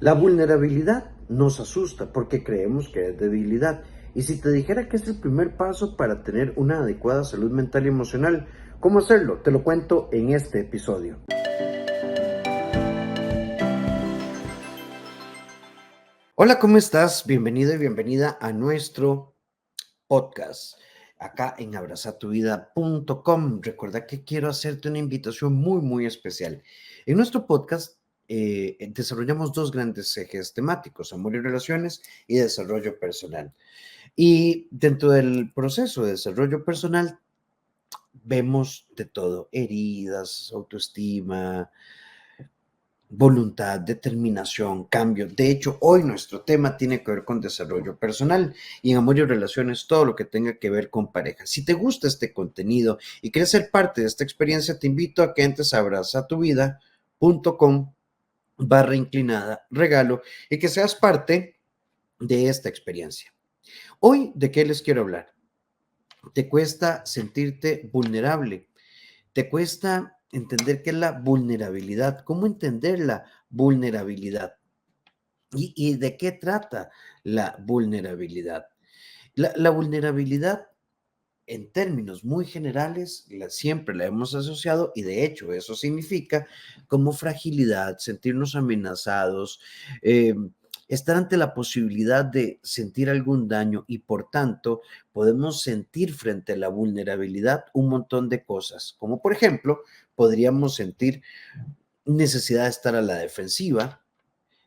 La vulnerabilidad nos asusta porque creemos que es debilidad. Y si te dijera que es el primer paso para tener una adecuada salud mental y emocional, ¿cómo hacerlo? Te lo cuento en este episodio. Hola, ¿cómo estás? Bienvenido y bienvenida a nuestro podcast acá en abrazatuvida.com. Recuerda que quiero hacerte una invitación muy especial. En nuestro podcast desarrollamos dos grandes ejes temáticos: amor y relaciones y desarrollo personal. Y dentro del proceso de desarrollo personal vemos de todo: heridas, autoestima, voluntad, determinación, cambio. De hecho, hoy nuestro tema tiene que ver con desarrollo personal, y en amor y relaciones todo lo que tenga que ver con pareja. Si te gusta este contenido y quieres ser parte de esta experiencia, te invito a que entres a abrazatuvida.com/inclinada regalo y que seas parte de esta experiencia. Hoy, ¿de qué les quiero hablar? Te cuesta sentirte vulnerable, te cuesta entender qué es la vulnerabilidad, cómo entender la vulnerabilidad y de qué trata la vulnerabilidad. La vulnerabilidad, en términos muy generales, siempre la hemos asociado, y de hecho eso significa como fragilidad, sentirnos amenazados, eh, estar ante la posibilidad de sentir algún daño, y por tanto podemos sentir frente a la vulnerabilidad un montón de cosas, como por ejemplo podríamos sentir necesidad de estar a la defensiva,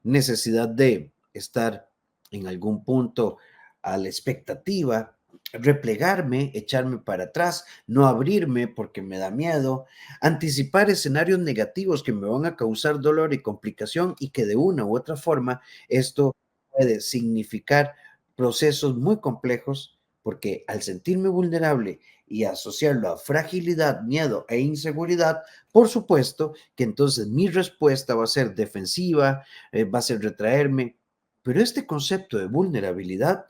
necesidad de estar en algún punto a la expectativa, replegarme, echarme para atrás, no abrirme porque me da miedo, anticipar escenarios negativos que me van a causar dolor y complicación, y que de una u otra forma esto puede significar procesos muy complejos, porque al sentirme vulnerable y asociarlo a fragilidad, miedo e inseguridad, por supuesto que entonces mi respuesta va a ser defensiva, va a ser retraerme. Pero este concepto de vulnerabilidad,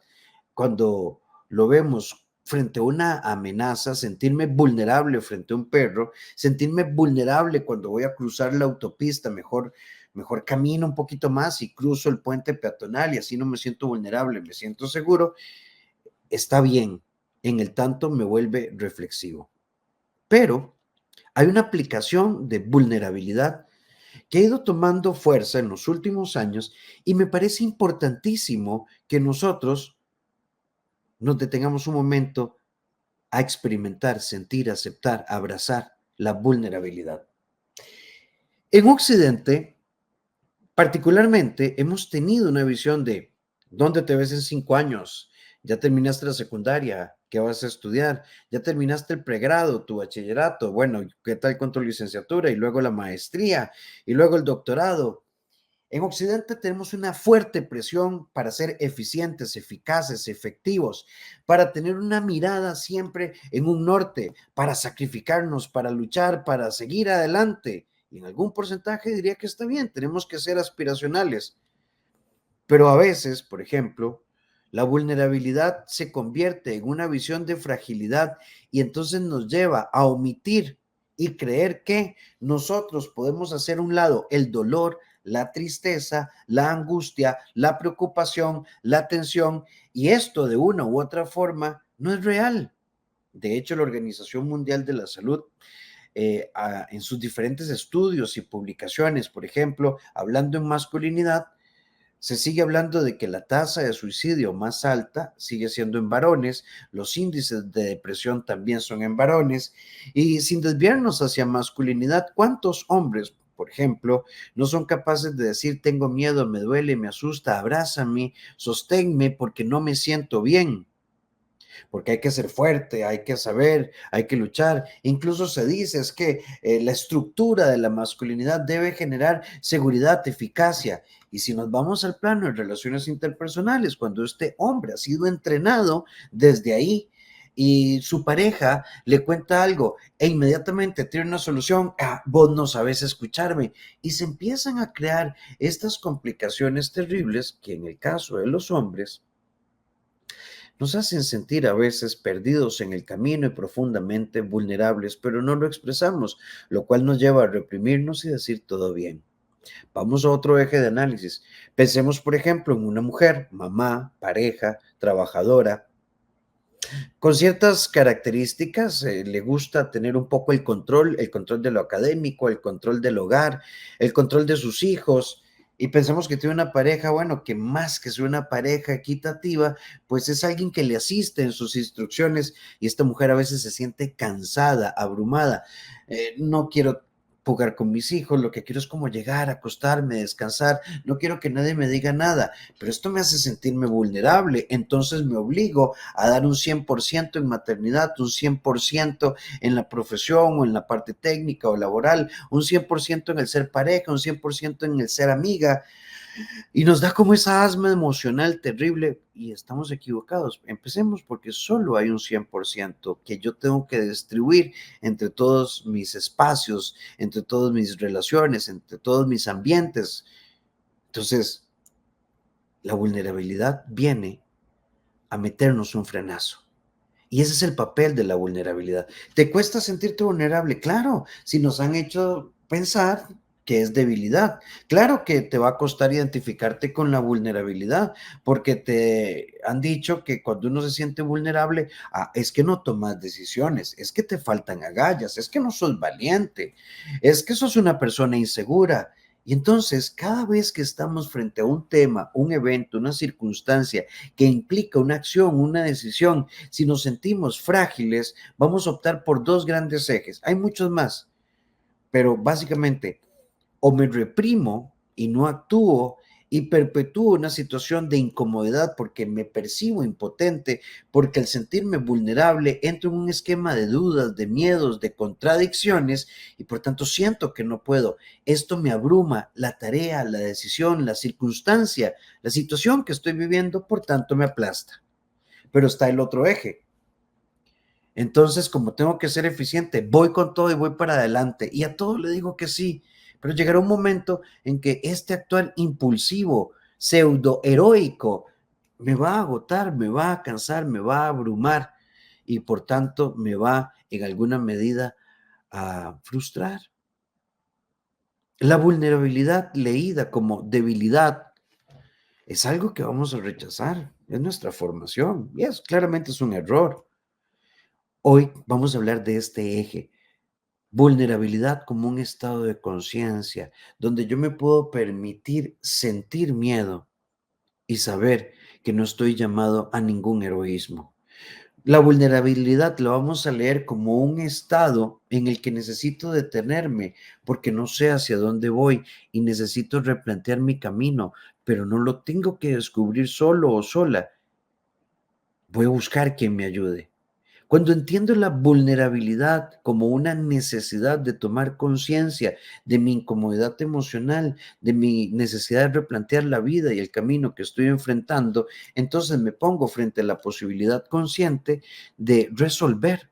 cuando lo vemos frente a una amenaza, sentirme vulnerable frente a un perro, sentirme vulnerable cuando voy a cruzar la autopista, mejor camino un poquito más y cruzo el puente peatonal y así no me siento vulnerable, me siento seguro, está bien. En el tanto me vuelve reflexivo. Pero hay una aplicación de vulnerabilidad que ha ido tomando fuerza en los últimos años, y me parece importantísimo que nosotros nos detengamos un momento a experimentar, sentir, aceptar, abrazar la vulnerabilidad. En Occidente, particularmente, hemos tenido una visión de: ¿dónde te ves en 5 años? Ya terminaste la secundaria, ¿qué vas a estudiar? Ya terminaste el pregrado, tu bachillerato, bueno, ¿qué tal con tu licenciatura? Y luego la maestría, y luego el doctorado. En Occidente tenemos una fuerte presión para ser eficientes, eficaces, efectivos, para tener una mirada siempre en un norte, para sacrificarnos, para luchar, para seguir adelante. Y en algún porcentaje diría que está bien, tenemos que ser aspiracionales. Pero a veces, por ejemplo, la vulnerabilidad se convierte en una visión de fragilidad, y entonces nos lleva a omitir y creer que nosotros podemos hacer a un lado el dolor, la tristeza, la angustia, la preocupación, la tensión, y esto de una u otra forma no es real. De hecho, la Organización Mundial de la Salud, en sus diferentes estudios y publicaciones, por ejemplo, hablando en masculinidad, se sigue hablando de que la tasa de suicidio más alta sigue siendo en varones, los índices de depresión también son en varones, y sin desviarnos hacia masculinidad, ¿cuántos hombres, por ejemplo, no son capaces de decir: tengo miedo, me duele, me asusta, abrázame, sosténme porque no me siento bien? Porque hay que ser fuerte, hay que saber, hay que luchar. Incluso se dice es que la estructura de la masculinidad debe generar seguridad, eficacia. Y si nos vamos al plano de relaciones interpersonales, cuando este hombre ha sido entrenado desde ahí y su pareja le cuenta algo e inmediatamente tiene una solución: vos no sabes escucharme, y se empiezan a crear estas complicaciones terribles que en el caso de los hombres nos hacen sentir a veces perdidos en el camino y profundamente vulnerables, pero no lo expresamos, lo cual nos lleva a reprimirnos y decir: todo bien. Vamos a otro eje de análisis. Pensemos, por ejemplo, en una mujer, mamá, pareja, trabajadora, con ciertas características, le gusta tener un poco el control de lo académico, el control del hogar, el control de sus hijos. Y pensamos que tiene una pareja, bueno, que más que ser una pareja equitativa, pues es alguien que le asiste en sus instrucciones y esta mujer a veces se siente cansada, abrumada. No quiero jugar con mis hijos, lo que quiero es como llegar, acostarme, descansar, no quiero que nadie me diga nada, pero esto me hace sentirme vulnerable, entonces me obligo a dar un 100% en maternidad, un 100% en la profesión o en la parte técnica o laboral, un 100% en el ser pareja, un 100% en el ser amiga, y nos da como esa asma emocional terrible y estamos equivocados. Empecemos porque solo hay un 100% que yo tengo que distribuir entre todos mis espacios, entre todas mis relaciones, entre todos mis ambientes. Entonces, la vulnerabilidad viene a meternos un frenazo. Y ese es el papel de la vulnerabilidad. ¿Te cuesta sentirte vulnerable? Claro, si nos han hecho pensar que es debilidad. Claro que te va a costar identificarte con la vulnerabilidad, porque te han dicho que cuando uno se siente vulnerable, es que no tomas decisiones, es que te faltan agallas, es que no sos valiente, es que sos una persona insegura. Y entonces, cada vez que estamos frente a un tema, un evento, una circunstancia que implica una acción, una decisión, si nos sentimos frágiles, vamos a optar por dos grandes ejes. Hay muchos más, pero básicamente o me reprimo y no actúo y perpetúo una situación de incomodidad porque me percibo impotente, porque al sentirme vulnerable entro en un esquema de dudas, de miedos, de contradicciones y por tanto siento que no puedo. Esto me abruma, la tarea, la decisión, la circunstancia, la situación que estoy viviendo, por tanto me aplasta. Pero está el otro eje. Entonces, como tengo que ser eficiente, voy con todo y voy para adelante. Y a todo le digo que sí. Pero llegará un momento en que este actuar impulsivo, pseudo heroico, me va a agotar, me va a cansar, me va a abrumar y por tanto me va en alguna medida a frustrar. La vulnerabilidad leída como debilidad es algo que vamos a rechazar. Es nuestra formación y es claramente es un error. Hoy vamos a hablar de este eje. Vulnerabilidad como un estado de conciencia, donde yo me puedo permitir sentir miedo y saber que no estoy llamado a ningún heroísmo. La vulnerabilidad lo vamos a leer como un estado en el que necesito detenerme porque no sé hacia dónde voy y necesito replantear mi camino, pero no lo tengo que descubrir solo o sola. Voy a buscar quien me ayude. Cuando entiendo la vulnerabilidad como una necesidad de tomar conciencia de mi incomodidad emocional, de mi necesidad de replantear la vida y el camino que estoy enfrentando, entonces me pongo frente a la posibilidad consciente de resolver.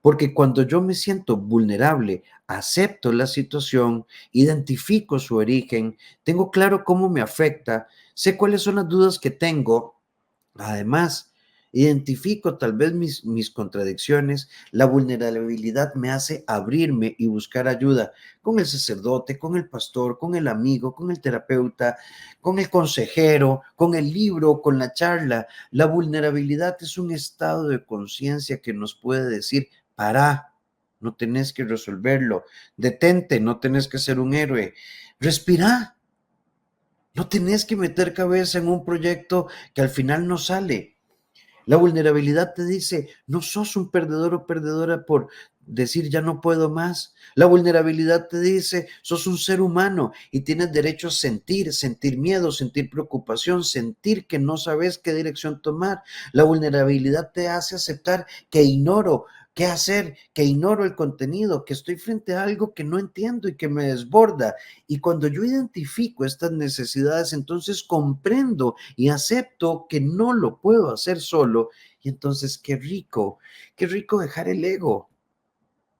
Porque cuando yo me siento vulnerable, acepto la situación, identifico su origen, tengo claro cómo me afecta, sé cuáles son las dudas que tengo. Además, identifico tal vez mis contradicciones, la vulnerabilidad me hace abrirme y buscar ayuda con el sacerdote, con el pastor, con el amigo, con el terapeuta, con el consejero, con el libro, con la charla. La vulnerabilidad es un estado de conciencia que nos puede decir, para, no tenés que resolverlo, detente, no tenés que ser un héroe, respira. No tenés que meter cabeza en un proyecto que al final no sale. La vulnerabilidad te dice, no sos un perdedor o perdedora por decir ya no puedo más. La vulnerabilidad te dice, sos un ser humano y tienes derecho a sentir, sentir miedo, sentir preocupación, sentir que no sabes qué dirección tomar. La vulnerabilidad te hace aceptar que ignoro qué hacer, que ignoro el contenido, que estoy frente a algo que no entiendo y que me desborda. Y cuando yo identifico estas necesidades, entonces comprendo y acepto que no lo puedo hacer solo. Y entonces, qué rico dejar el ego.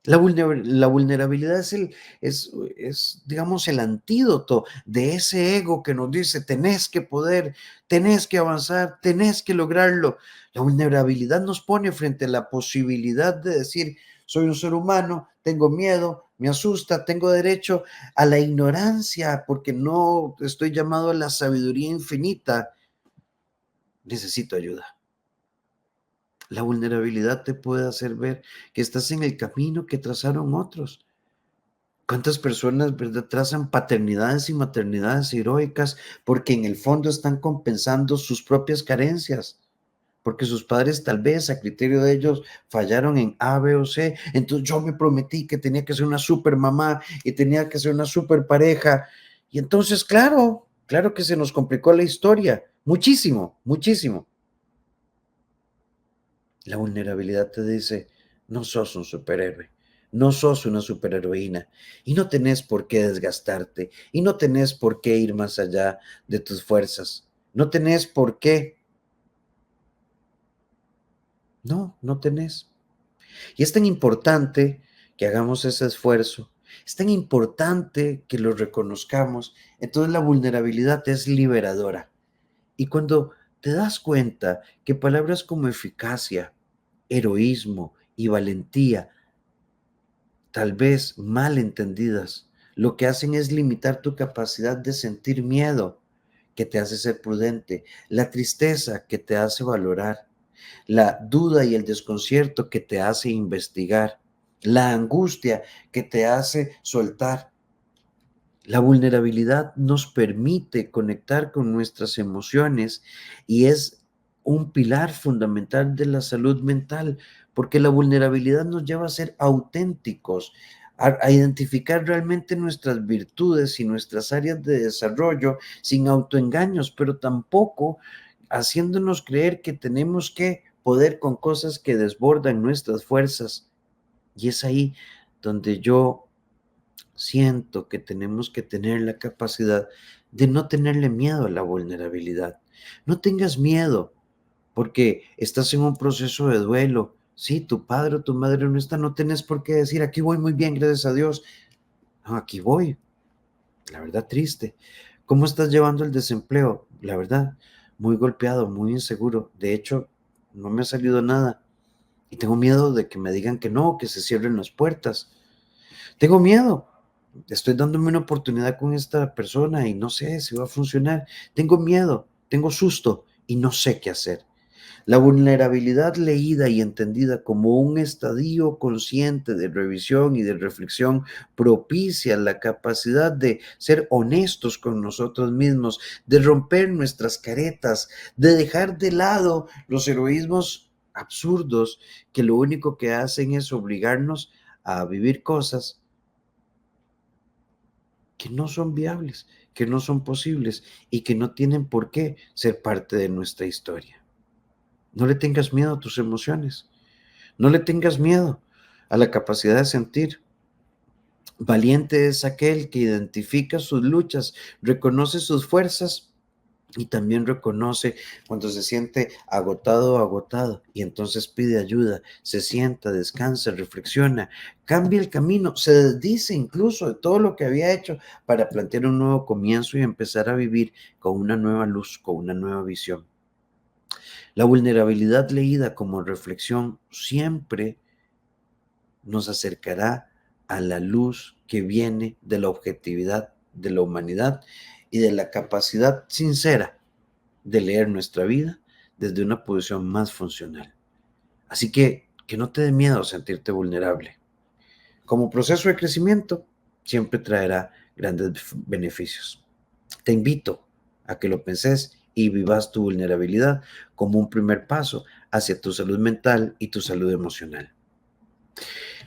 La vulnerabilidad es, digamos, el antídoto de ese ego que nos dice, tenés que poder, tenés que avanzar, tenés que lograrlo. La vulnerabilidad nos pone frente a la posibilidad de decir, soy un ser humano, tengo miedo, me asusta, tengo derecho a la ignorancia porque no estoy llamado a la sabiduría infinita. Necesito ayuda. La vulnerabilidad te puede hacer ver que estás en el camino que trazaron otros. ¿Cuántas personas, verdad, trazan paternidades y maternidades heroicas porque en el fondo están compensando sus propias carencias? Porque sus padres tal vez a criterio de ellos fallaron en A, B o C. Entonces yo me prometí que tenía que ser una super mamá y tenía que ser una super pareja. Y entonces, claro, claro que se nos complicó la historia. Muchísimo, muchísimo. La vulnerabilidad te dice, no sos un superhéroe, no sos una superheroína y no tenés por qué desgastarte y no tenés por qué ir más allá de tus fuerzas. No tenés por qué. No, no tenés. Y es tan importante que hagamos ese esfuerzo. Es tan importante que lo reconozcamos. Entonces la vulnerabilidad es liberadora. Y cuando te das cuenta que palabras como eficacia, heroísmo y valentía, tal vez mal entendidas, lo que hacen es limitar tu capacidad de sentir miedo, que te hace ser prudente, la tristeza que te hace valorar, la duda y el desconcierto que te hace investigar, la angustia que te hace soltar. La vulnerabilidad nos permite conectar con nuestras emociones y es un pilar fundamental de la salud mental, porque la vulnerabilidad nos lleva a ser auténticos, a identificar realmente nuestras virtudes y nuestras áreas de desarrollo sin autoengaños, pero tampoco haciéndonos creer que tenemos que poder con cosas que desbordan nuestras fuerzas. Y es ahí donde yo siento que tenemos que tener la capacidad de no tenerle miedo a la vulnerabilidad. No tengas miedo porque estás en un proceso de duelo. Sí, tu padre o tu madre no está, no tenés por qué decir, aquí voy muy bien, gracias a Dios. No, aquí voy, la verdad triste. ¿Cómo estás llevando el desempleo? La verdad, muy golpeado, muy inseguro. De hecho, no me ha salido nada y tengo miedo de que me digan que no, que se cierren las puertas. Tengo miedo. Estoy dándome una oportunidad con esta persona y no sé si va a funcionar. Tengo miedo, tengo susto y no sé qué hacer. La vulnerabilidad leída y entendida como un estadio consciente de revisión y de reflexión propicia la capacidad de ser honestos con nosotros mismos, de romper nuestras caretas, de dejar de lado los heroísmos absurdos que lo único que hacen es obligarnos a vivir cosas que no son viables, que no son posibles y que no tienen por qué ser parte de nuestra historia. No le tengas miedo a tus emociones, no le tengas miedo a la capacidad de sentir. Valiente es aquel que identifica sus luchas, reconoce sus fuerzas y también reconoce cuando se siente agotado o agotado y entonces pide ayuda, se sienta, descansa, reflexiona, cambia el camino, se desdice incluso de todo lo que había hecho para plantear un nuevo comienzo y empezar a vivir con una nueva luz, con una nueva visión. La vulnerabilidad leída como reflexión siempre nos acercará a la luz que viene de la objetividad de la humanidad y de la capacidad sincera de leer nuestra vida desde una posición más funcional. Así que no te dé miedo sentirte vulnerable. Como proceso de crecimiento, siempre traerá grandes beneficios. Te invito a que lo penses y vivas tu vulnerabilidad como un primer paso hacia tu salud mental y tu salud emocional.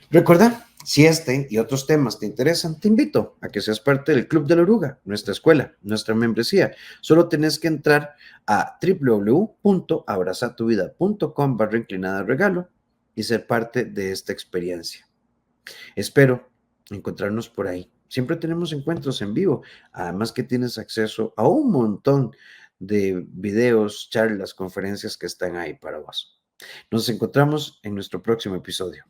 Recuerda, si este y otros temas te interesan, te invito a que seas parte del Club de la Oruga, nuestra escuela, nuestra membresía. Solo tienes que entrar a www.abrazatuvida.com/inclinada regalo y ser parte de esta experiencia. Espero encontrarnos por ahí. Siempre tenemos encuentros en vivo, además que tienes acceso a un montón de videos, charlas, conferencias que están ahí para vos. Nos encontramos en nuestro próximo episodio.